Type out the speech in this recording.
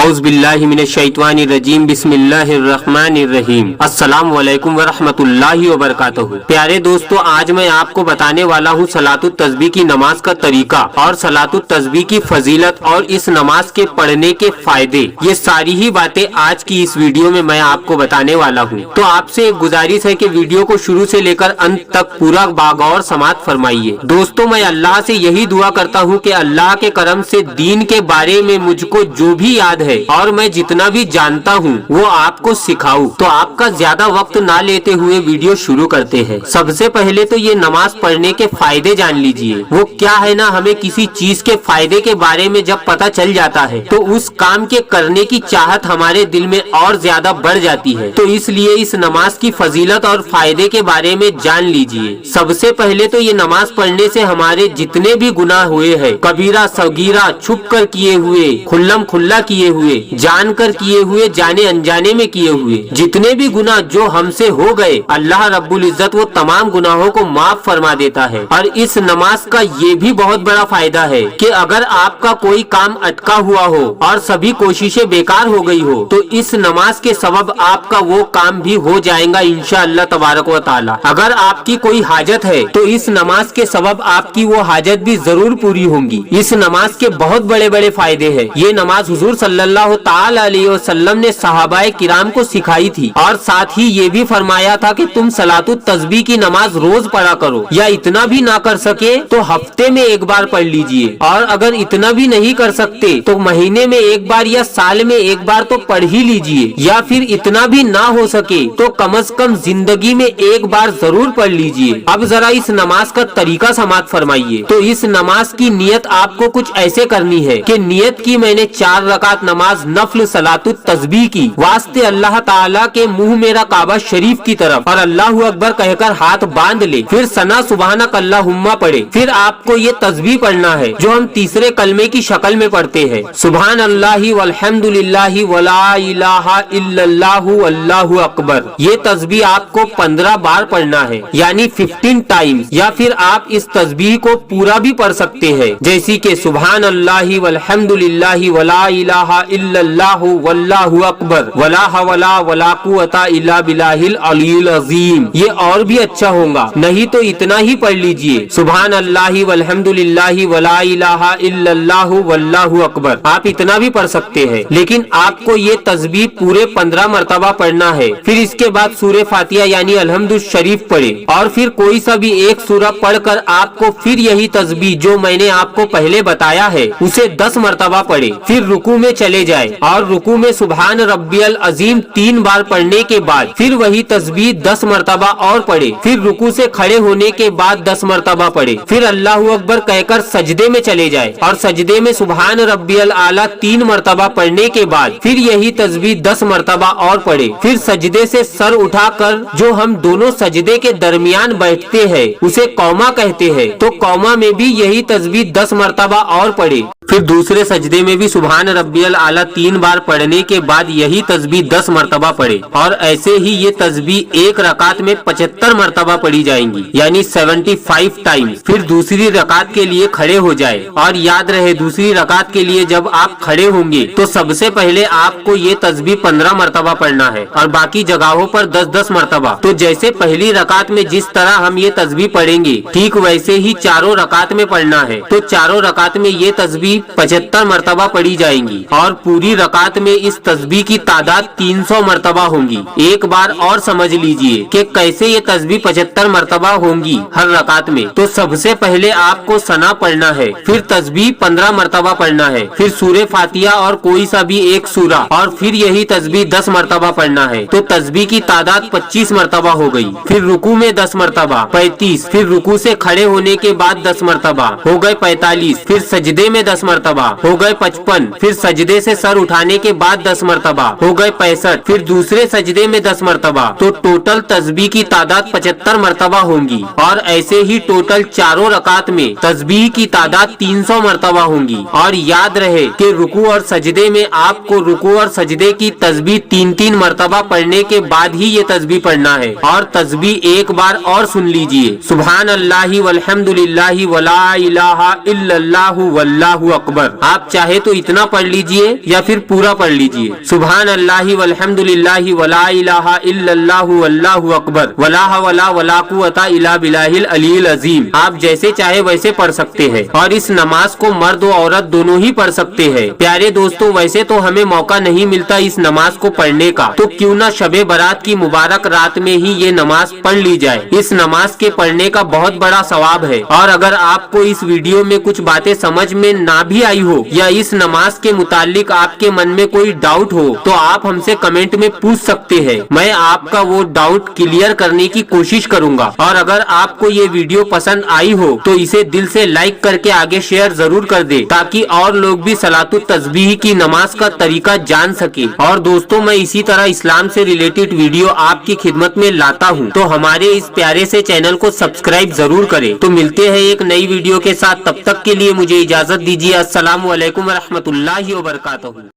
औज़ बिल्लाहि मिनश शैतानिर रजीम बिस्मिल्लाहिर रहमानिर रहीम। अस्सलाम वालेकुम व रहमतुल्लाहि व बरकातहू। प्यारे दोस्तों, आज मैं आपको बताने वाला हूँ सलातुत तस्बीह की नमाज का तरीका और सलातुत तस्बीह की फजीलत और इस नमाज के पढ़ने के फायदे। ये सारी ही बातें आज की इस वीडियो में मैं आपको बताने वाला हूँ। तो आपसे एक गुजारिश है कि वीडियो को शुरू से लेकर अंत तक पूरा बागौर समाअत फरमाइए। दोस्तों, मैं अल्लाह से यही दुआ करता हूँ कि अल्लाह के करम से दीन के बारे में मुझको जो भी याद है और मैं जितना भी जानता हूँ वो आपको सिखाऊं। तो आपका ज्यादा वक्त ना लेते हुए वीडियो शुरू करते हैं। सबसे पहले तो ये नमाज पढ़ने के फायदे जान लीजिए। वो क्या है ना, हमें किसी चीज के फायदे के बारे में जब पता चल जाता है तो उस काम के करने की चाहत हमारे दिल में और ज्यादा बढ़ जाती है। तो इसलिए इस नमाज की फजीलत और फायदे के बारे में जान लीजिए। सबसे पहले तो ये नमाज पढ़ने से हमारे जितने भी गुनाह हुए हैं, कबीरा सगीरा, छुप कर किए हुए, खुल्लम खुल्ला किए हुए, जान कर किए हुए, जाने अनजाने में किए हुए, जितने भी गुनाह जो हमसे हो गए, अल्लाह रब्बुल इज्जत वो तमाम गुनाहों को माफ फरमा देता है। और इस नमाज का ये भी बहुत बड़ा फायदा है कि अगर आपका कोई काम अटका हुआ हो और सभी कोशिशें बेकार हो गई हो तो इस नमाज के सबब आपका वो काम भी हो जाएगा इंशाअल्लाह तबारक व तआला। अगर आपकी कोई हाजत है तो इस नमाज के सबब आपकी वो हाजत भी जरूर पूरी होंगी। इस नमाज के बहुत बड़े बड़े फायदे हैं। ये नमाज हुजूर सल्लल्लाहु ताला अलैहि वसल्लम ने सहाबाए किराम को सिखाई थी और साथ ही ये भी फरमाया था कि तुम सलातुत तस्बीह की नमाज रोज पढ़ा करो, या इतना भी ना कर सके तो हफ्ते में एक बार पढ़ लीजिए, और अगर इतना भी नहीं कर सकते तो महीने में एक बार या साल में एक बार तो पढ़ ही लीजिए, या फिर इतना भी ना हो सके तो कम से कम जिंदगी में एक बार जरूर पढ़ लीजिए। अब जरा इस नमाज का तरीका समाअत फरमाइए। तो इस नमाज की नियत आपको कुछ ऐसे करनी है कि नियत की मैंने 4 रकात नमाज नफल सलातुत तस्बीह की वास्ते अल्लाह ताला के मुंह मेरा काबा शरीफ की तरफ, और अल्लाहु अकबर कहकर हाथ बांध ले, फिर सना सुबहानक अल्लाहुम्मा पढ़े। फिर आपको ये तस्बीह पढ़ना है जो हम तीसरे कलमे की शक्ल में पढ़ते हैं, सुबहान अल्लाहि वल्हम्दुलिल्लाहि वला इलाहा इल्लल्लाहु अल्लाहु अकबर। ये तस्बीह आपको 15 बार पढ़ना है, यानी 15 टाइम्स। या फिर आप इस तस्बीह को पूरा भी पढ़ सकते हैं, जैसी के सुबहान अल्लाहि वल्हम्दुलिल्लाहि वला इलाहा इल्लल्लाहु वल्लाहु अकबर वला हवला वला कुव्वता इल्ला बिल्लाहिल अलील अजीम। ये और भी अच्छा होगा, नहीं तो इतना ही पढ़ लीजिए, सुबहान अल्लाहि वल्हम्दुलिल्लाहि वला इलाहा इल्लल्लाहु वल्लाहु अकबर। आप इतना भी पढ़ सकते हैं, लेकिन आपको ये तस्बीह पूरे 15 मरतबा पढ़ना है। फिर इसके बाद सूरे फातिहा यानी अलहम्दुल शरीफ पढ़े, और फिर कोई सा भी एक सूरा पढ़कर आपको फिर यही तस्बीह जो मैंने आपको पहले बताया है उसे 10 मरतबा पढ़े। फिर रुकू में चले जाए और रुकू में सुबहान रब्बियल अजीम 3 बार पढ़ने के बाद फिर वही तस्बीह 10 मरतबा और पढ़े। फिर रुकू से खड़े होने के बाद 10 मरतबा पढ़े। फिर अल्लाहु अकबर कहकर सजदे में चले जाए और सजदे में सुबहान रब्बियल आला 3 मरतबा पढ़ने के बाद फिर यही तस्बीह 10 मरतबा और पढ़े। फिर सजदे से सर उठाकर जो हम दोनों सजदे के दरमियान बैठते हैं उसे कौमा कहते हैं, तो कौमा में भी यही तस्बीह 10 मरतबा और पढ़े। फिर दूसरे सजदे में भी सुबहान रब्बियल आला 3 बार पढ़ने के बाद यही तस्बीह 10 मरतबा पढ़े, और ऐसे ही ये तस्बीह एक रकात में 75 मरतबा पढ़ी जाएंगी, यानी 75 टाइम्स। फिर दूसरी रकात के लिए खड़े हो जाए, और याद रहे दूसरी रकात के लिए जब आप खड़े होंगे तो सबसे पहले आपको ये तस्बीह 15 मरतबा पढ़ना है और बाकी जगहों पर 10-10 मरतबा। तो जैसे पहली रकात में जिस तरह हम ये तस्बीह पढ़ेंगे ठीक वैसे ही चारों रकात में पढ़ना है। तो चारों रकात में ये तस्बीह 75 मरतबा पढ़ी जाएंगी, और पूरी रकात में इस तस्बीह की तादाद 300 मरतबा होंगी। एक बार और समझ लीजिए कि कैसे ये तस्बीह 75 मरतबा होंगी हर रकात में। तो सबसे पहले आपको सना पढ़ना है, फिर तस्बीह 15 मरतबा पढ़ना है, फिर सूरे फातिहा और कोई सा भी एक सूरा, और फिर यही तस्बीह 10 मरतबा पढ़ना है। तो तस्बीह की तादाद 25 मरतबा हो गई। फिर रुकू में 10 मरतबा 35, फिर रुकू से खड़े होने के बाद 10 मरतबा हो गए 45, फिर सजदे में 10 मरतबा हो गए 55, फिर सजदे से सर उठाने के बाद 10 मरतबा हो गए 65, फिर दूसरे सजदे में 10 मरतबा। तो टोटल तस्बीह की तादाद 75 मरतबा होंगी, और ऐसे ही टोटल चारों रकात में तस्बीह की तादाद 300 मरतबा होंगी। और याद रहे कि रुकू और सजदे में आपको रुकू और सजदे की तस्बीह 3-3 मरतबा पढ़ने के बाद ही ये तस्बीह पढ़ना है। और तस्बीह एक बार और सुन लीजिए, सुबहान अल्लाहि वल्हम्दुलिल्लाहि वला इलाहा इल्लल्लाहु वल्लाहु अकबर। आप चाहे तो इतना पढ़ लीजिए या फिर पूरा पढ़ लीजिए। सुभान अल्लाहि वल्हम्दुलिल्लाहि वला इलाहा इल्लल्लाहु वल्लाहु अकबर वला हवला वला कुव्वता इल्ला बिल्लाहिल अलील अजीम। आप जैसे चाहे वैसे पढ़ सकते हैं और इस नमाज को मर्द और औरत दोनों ही पढ़ सकते हैं। प्यारे दोस्तों, वैसे तो हमें मौका नहीं मिलता इस नमाज को पढ़ने का, तो क्यों ना शबे बारात की मुबारक रात में ही ये नमाज पढ़ ली जाए। इस नमाज के पढ़ने का बहुत बड़ा सवाब है। और अगर आपको इस वीडियो में कुछ बातें समझ में ना भी आई हो या इस नमाज के मुतालिक आपके मन में कोई डाउट हो तो आप हमसे कमेंट में पूछ सकते हैं। मैं आपका वो डाउट क्लियर करने की कोशिश करूंगा। और अगर आपको ये वीडियो पसंद आई हो तो इसे दिल से लाइक करके आगे शेयर जरूर कर दे, ताकि और लोग भी सलातुत तस्बीह की नमाज का तरीका जान सके। और दोस्तों, मैं इसी तरह इस्लाम से रिलेटेड वीडियो आपकी खिदमत में लाता हूँ, तो हमारे इस प्यारे से चैनल को सब्सक्राइब जरूर करें। तो मिलते हैं एक नई वीडियो के साथ, तब तक के लिए मुझे इजाजत दीजिए। अस्सलामु अलैकुम व रहमतुल्लाहि व बरकातहू।